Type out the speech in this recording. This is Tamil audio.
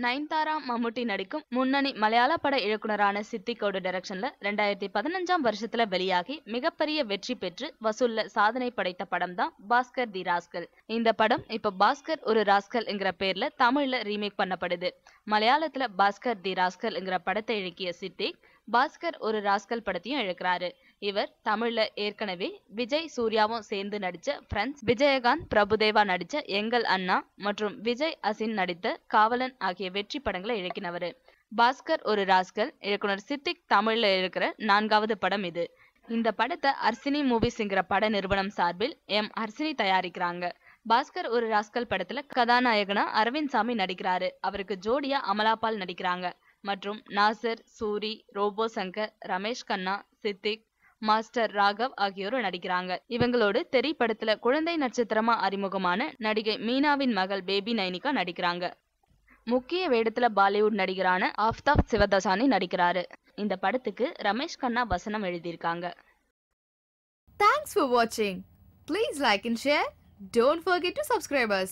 நயன்தாரா மம்முட்டி நடிக்கும் முன்னணி மலையாள பட இயக்குனரான சித்திக்கோடு டைரக்ஷன்ல 2015ஆம் வருஷத்துல வெளியாகி மிகப்பெரிய வெற்றி பெற்று வசூல்ல சாதனை படைத்த படம் தான் பாஸ்கர் தி ராஸ்கல். இந்த படம் இப்ப பாஸ்கர் ஒரு ராஸ்கல் என்கிற பேர்ல தமிழ்ல ரீமேக் பண்ணப்படுது. மலையாளத்துல பாஸ்கர் தி ராஸ்கல் என்கிற படத்தை இயக்கிய சித்திக் பாஸ்கர் ஒரு ராஸ்கல் படத்தையும் இழக்கிறாரு. இவர் தமிழ்ல ஏற்கனவே விஜய் சூர்யாவும் சேர்ந்து நடிச்ச ஃப்ரெண்ட்ஸ், விஜயகாந்த் பிரபுதேவா நடிச்ச எங்கள் அண்ணா மற்றும் விஜய் அசின் நடித்த காவலன் ஆகிய வெற்றி படங்களை இயக்கினவர். பாஸ்கர் ஒரு ராஸ்கல் இயக்குனர் சித்திக் தமிழ்ல இருக்கிற 4வது படம் இது. இந்த படத்தை அர்சினி மூவிஸ்ங்கிற பட நிறுவனம் சார்பில் அர்சினி தயாரிக்கிறாங்க. பாஸ்கர் ஒரு ராஸ்கல் படத்துல கதாநாயகனா அரவிந்த் சாமி நடிக்கிறாரு. அவருக்கு ஜோடியா அமலாபால் நடிக்கிறாங்க. மற்றும் நாசர், சூரி, ரோபோ சங்கர், ரமேஷ் கண்ணா, சித்திக், மாஸ்டர் ராகவ் ஆகியோரும் நடிக்கிறாங்க. இவங்களோடு தெரி படத்துல குழந்தை நட்சத்திரமா அறிமுகமான நடிகை மீனாவின் மகள் பேபி நைனிகா நடிக்கிறாங்க. முக்கிய வேடத்துல பாலிவுட் நடிகரான ஆஃப்தாப் சிவதசானி நடிக்கிறாரு. இந்த படத்துக்கு ரமேஷ் கண்ணா வசனம் எழுதியிருக்காங்க. Thanks for watching. Please like and share. Don't forget to subscribe us.